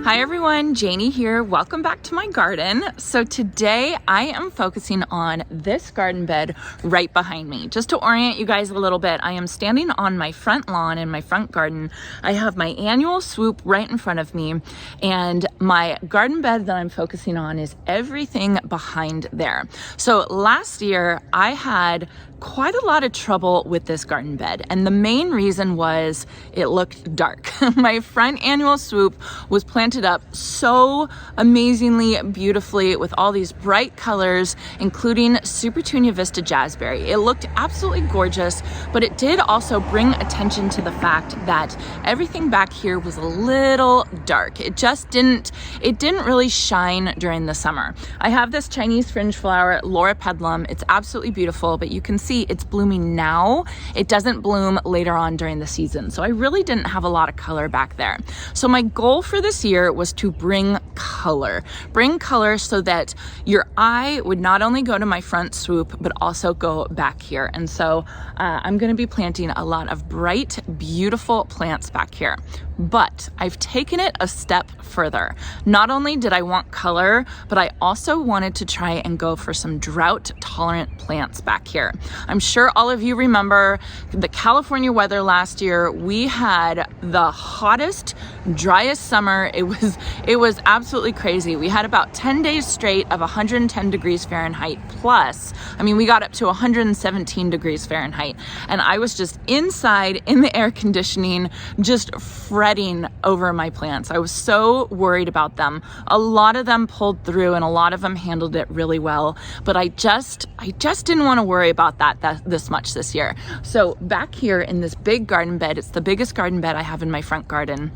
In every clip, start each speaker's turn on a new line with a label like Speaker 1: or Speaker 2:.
Speaker 1: Hi everyone, Janie here. Welcome back to my garden. So today I am focusing on this garden bed right behind me. Just to orient you guys a little bit, I am standing on my front lawn in my front garden. I have my annual swoop right in front of me, and my garden bed that I'm focusing on is everything behind there. So last year I had quite a lot of trouble with this garden bed, and the main reason was it looked dark. My front annual swoop was planted up so amazingly beautifully with all these bright colors, including Supertunia Vista Jazzberry. It looked absolutely gorgeous, but it did also bring attention to the fact that everything back here was a little dark. It didn't really shine during the summer. I have this Chinese fringe flower, Loripedilum. It's absolutely beautiful, but you can see it's blooming now. It doesn't bloom later on during the season. So I really didn't have a lot of color back there. So my goal for this year was to bring color so that your eye would not only go to my front swoop, but also go back here. And so I'm going to be planting a lot of bright, beautiful plants back here. But I've taken it a step further. Not only did I want color, but I also wanted to try and go for some drought tolerant plants back here. I'm sure all of you remember the California weather last year. We had the hottest, driest summer. It was absolutely crazy. We had about 10 days straight of 110 degrees Fahrenheit plus. I mean, we got up to 117 degrees Fahrenheit, and I was just inside in the air conditioning, just fretting over my plants. I was so worried about them. A lot of them pulled through and a lot of them handled it really well, but I just didn't want to worry about that this much this year. So back here in this big garden bed, it's the biggest garden bed I have in my front garden.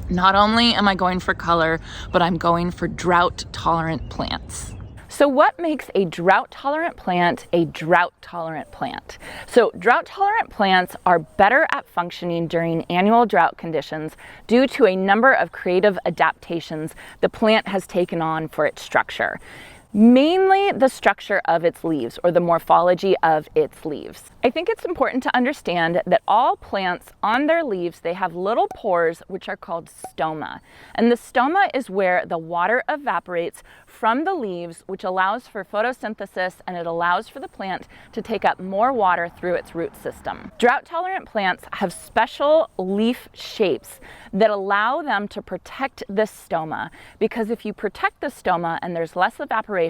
Speaker 1: Not only am I going for color, but I'm going for drought tolerant plants. So what makes a drought tolerant plant a drought tolerant plant? So drought tolerant plants are better at functioning during annual drought conditions due to a number of creative adaptations the plant has taken on for its structure. Mainly the structure of its leaves, or the morphology of its leaves. I think it's important to understand that all plants on their leaves, they have little pores which are called stoma. And the stoma is where the water evaporates from the leaves, which allows for photosynthesis, and it allows for the plant to take up more water through its root system. Drought tolerant plants have special leaf shapes that allow them to protect this stoma, because if you protect the stoma and there's less evaporation,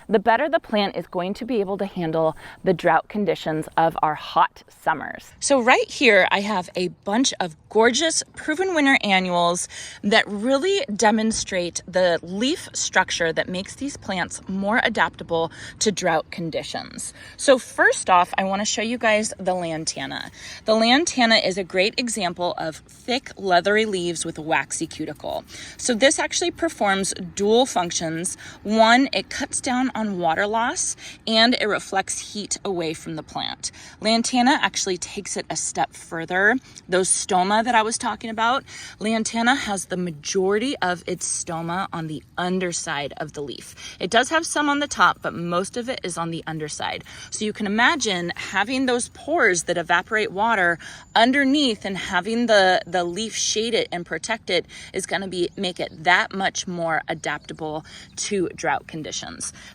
Speaker 1: the better the plant is going to be able to handle the drought conditions of our hot summers. So right here I have a bunch of gorgeous proven winter annuals that really demonstrate the leaf structure that makes these plants more adaptable to drought conditions. So first off, I want to show you guys the lantana. The lantana is a great example of thick, leathery leaves with a waxy cuticle. So this actually performs dual functions. One, it cuts down on water loss and it reflects heat away from the plant. Lantana actually takes it a step further. Those stoma that I was talking about, lantana has the majority of its stoma on the underside of the leaf. It does have some on the top, but most of it is on the underside. So you can imagine having those pores that evaporate water underneath, and having the leaf shade it and protect it is going to make it that much more adaptable to drought conditions.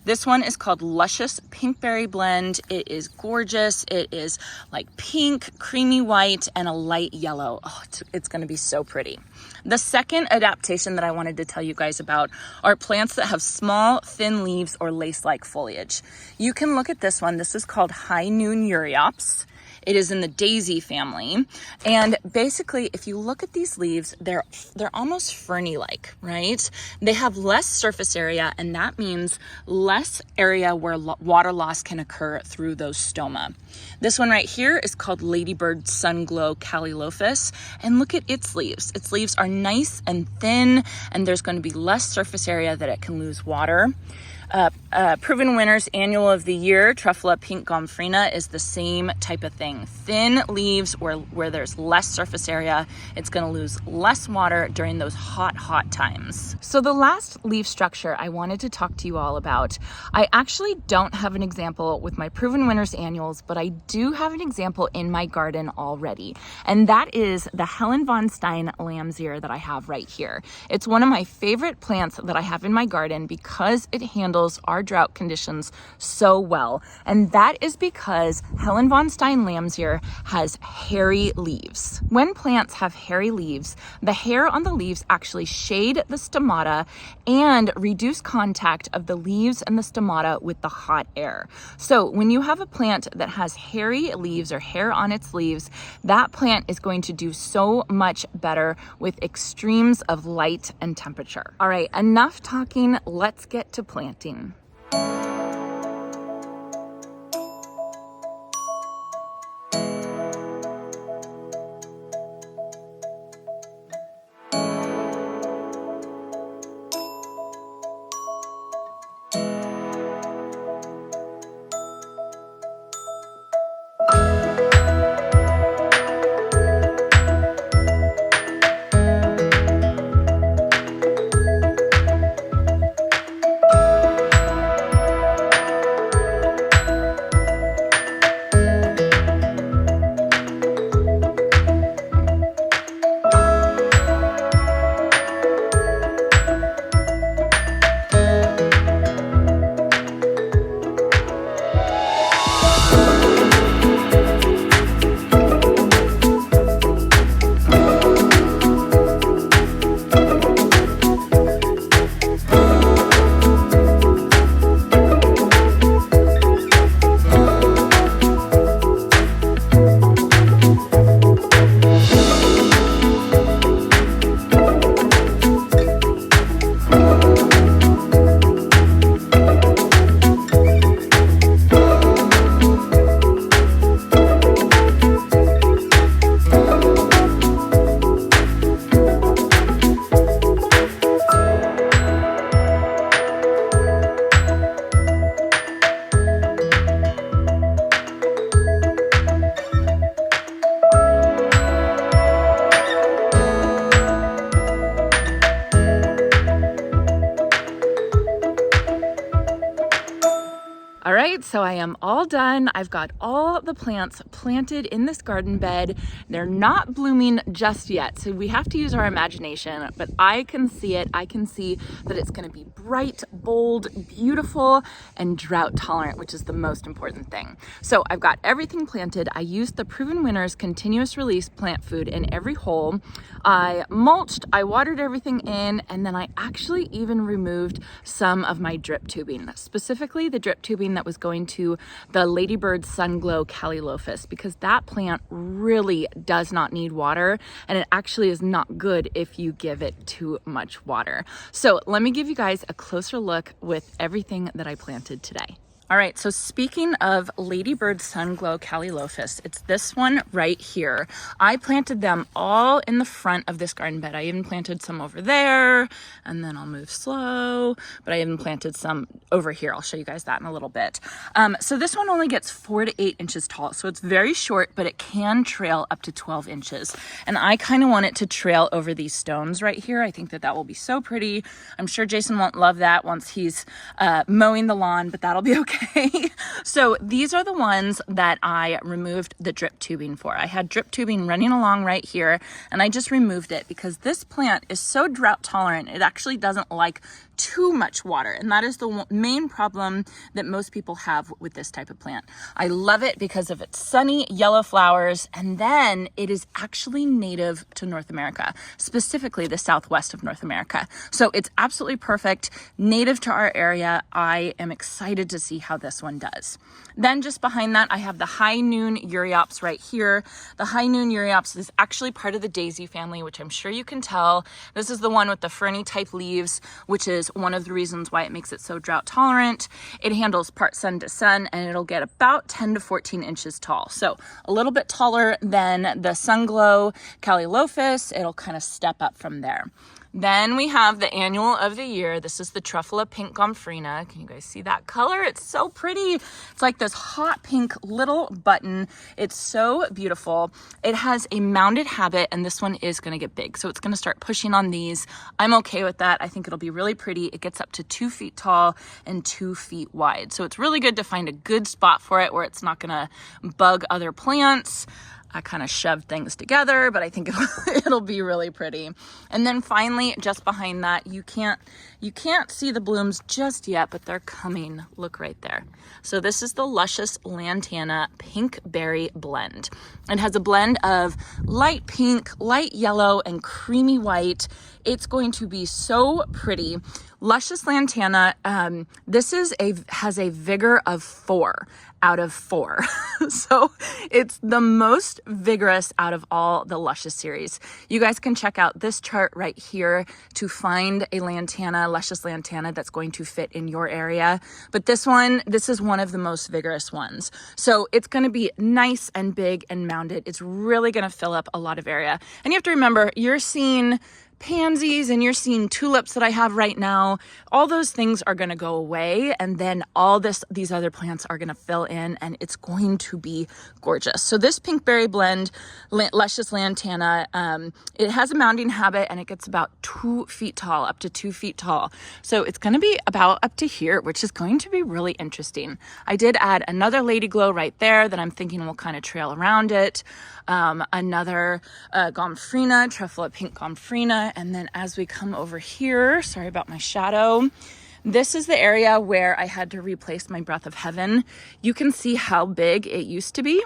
Speaker 1: This one is called Luscious Pinkberry Blend. It is gorgeous. It is like pink, creamy white, and a light yellow. Oh, it's going to be so pretty. The second adaptation that I wanted to tell you guys about are plants that have small, thin leaves or lace-like foliage. You can look at this one. This is called High Noon Uriops. It is in the daisy family. And basically, if you look at these leaves, they're almost ferny-like, right? They have less surface area, and that means less area where water loss can occur through those stoma. This one right here is called Ladybird Sunglow Calilophus, and look at its leaves. Its leaves are nice and thin, and there's going to be less surface area that it can lose water. Proven Winners Annual of the Year, Truffula Pink Gomphrena, is the same type of thing. Thin leaves where there's less surface area. It's going to lose less water during those hot times. So the last leaf structure I wanted to talk to you all about, I actually don't have an example with my Proven Winners Annuals, but I do have an example in my garden already. And that is the Helen von Stein lamb's ear that I have right here. It's one of my favorite plants that I have in my garden because it handles our drought conditions so well. And that is because Helen von Stein lamb's ear has hairy leaves. When plants have hairy leaves, the hair on the leaves actually shade the stomata and reduce contact of the leaves and the stomata with the hot air. So when you have a plant that has hairy leaves or hair on its leaves, that plant is going to do so much better with extremes of light and temperature. All right, enough talking. Let's get to planting. All right, so I am all done. I've got all the plants planted in this garden bed. They're not blooming just yet, so we have to use our imagination, but I can see it. I can see that it's gonna be bright, bold, beautiful, and drought tolerant, which is the most important thing. So I've got everything planted. I used the Proven Winners continuous release plant food in every hole. I mulched, I watered everything in, and then I actually even removed some of my drip tubing, specifically the drip tubing that was going to the Ladybird Sunglow Calliophis, because that plant really does not need water, and it actually is not good if you give it too much water. So let me give you guys a closer look with everything that I planted today. All right, so speaking of Ladybird Sunglow Calliophis, it's this one right here. I planted them all in the front of this garden bed. I even planted some over there, and then I'll move slow, but I even planted some over here. I'll show you guys that in a little bit. So this one only gets 4 to 8 inches tall, so it's very short, but it can trail up to 12 inches. And I kind of want it to trail over these stones right here. I think that that will be so pretty. I'm sure Jason won't love that once he's mowing the lawn, but that'll be okay. So these are the ones that I removed the drip tubing for. I had drip tubing running along right here, and I just removed it because this plant is so drought tolerant. It actually doesn't like too much water, and that is the main problem that most people have with this type of plant. I love it because of its sunny yellow flowers, and then it is actually native to North America, specifically the southwest of North America. So it's absolutely perfect, native to our area. I am excited to see how this one does. Then just behind that, I have the High Noon Euryops right here. The High Noon Euryops is actually part of the daisy family, which I'm sure you can tell. This is the one with the ferny type leaves, which is one of the reasons why it makes it so drought tolerant. It handles part sun to sun, and it'll get about 10 to 14 inches tall. So a little bit taller than the Sunglow Calliophis. It'll kind of step up from there. Then we have the annual of the year. This is the Truffula Pink Gomphrena. Can you guys see that color? It's so pretty. It's like this hot pink little button. It's so beautiful. It has a mounded habit, and this one is going to get big. So it's going to start pushing on these. I'm okay with that. I think it'll be really pretty. It gets up to 2 feet tall and 2 feet wide. So it's really good to find a good spot for it where it's not going to bug other plants. I kind of shoved things together, but I think it'll be really pretty. And then finally, just behind that, you can't see the blooms just yet, but they're coming. Look right there. So this is the Luscious Lantana Pink Berry Blend. It has a blend of light pink, light yellow, and creamy white. It's going to be so pretty. Luscious Lantana, has a vigor of 4 out of 4. So it's the most vigorous out of all the Luscious series. You guys can check out this chart right here to find a Luscious Lantana that's going to fit in your area. But this is one of the most vigorous ones. So it's going to be nice and big and mounded. It's really going to fill up a lot of area. And you have to remember, you're seeing pansies and you're seeing tulips that I have right now. All those things are going to go away, and then these other plants are going to fill in, and it's going to be gorgeous. So this pink berry blend, Luscious Lantana, it has a mounding habit, and it gets about 2 feet tall, up to 2 feet tall. So it's going to be about up to here, which is going to be really interesting. I did add another Lady Glow right there that I'm thinking will kind of trail around it. Another Gomphrena, Truffula Pink Gomphrena. And then as we come over here, sorry about my shadow, this is the area where I had to replace my Breath of Heaven. You can see how big it used to be.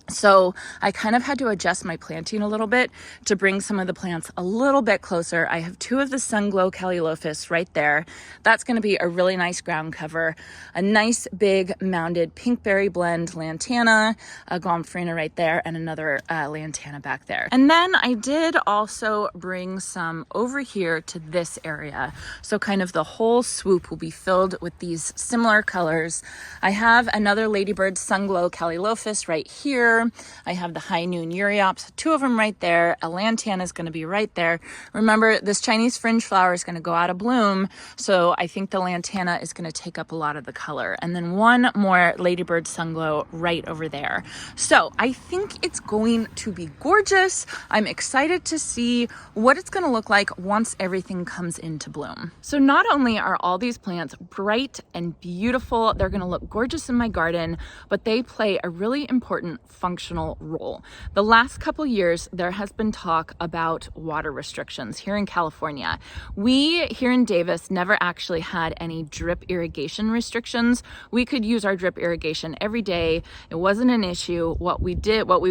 Speaker 1: So I kind of had to adjust my planting a little bit to bring some of the plants a little bit closer. I have 2 of the Sunglow Calliophis right there. That's going to be a really nice ground cover. A nice big mounded pink berry blend Lantana, a Gomphrena right there, and another Lantana back there. And then I did also bring some over here to this area. So kind of the whole swoop will be filled with these similar colors. I have another Ladybird Sunglow Calliophis right here. I have the High Noon Uriops, 2 of them right there. A Lantana is going to be right there. Remember, this Chinese fringe flower is going to go out of bloom, so I think the Lantana is going to take up a lot of the color. And then one more Ladybird Sunglow right over there. So I think it's going to be gorgeous. I'm excited to see what it's going to look like once everything comes into bloom. So not only are all these plants bright and beautiful, they're going to look gorgeous in my garden, but they play a really important functional role. The last couple years, there has been talk about water restrictions here in California. We here in Davis never actually had any drip irrigation restrictions. We could use our drip irrigation every day. It wasn't an issue. What we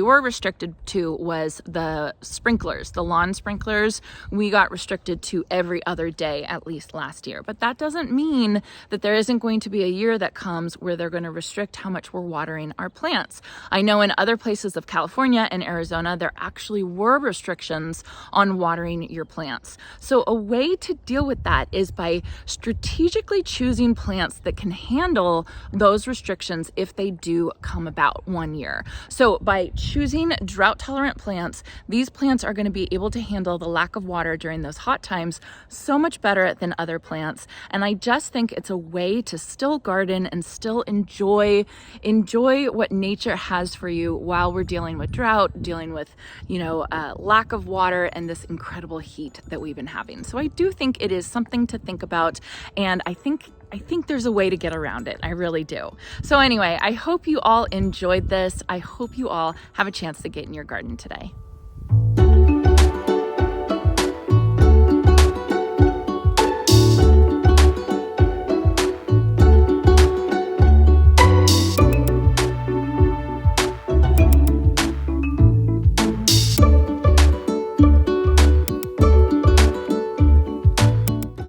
Speaker 1: were restricted to was the sprinklers, the lawn sprinklers. We got restricted to every other day, at least last year. But that doesn't mean that there isn't going to be a year that comes where they're going to restrict how much we're watering our plants. I know in other places of California and Arizona, there actually were restrictions on watering your plants. So a way to deal with that is by strategically choosing plants that can handle those restrictions if they do come about one year. So by choosing drought tolerant plants, these plants are going to be able to handle the lack of water during those hot times so much better than other plants. And I just think it's a way to still garden and still enjoy what nature has for you while we're dealing with drought, dealing with, lack of water and this incredible heat that we've been having. So I do think it is something to think about, and I think there's a way to get around it. I really do. So anyway, I hope you all enjoyed this. I hope you all have a chance to get in your garden today.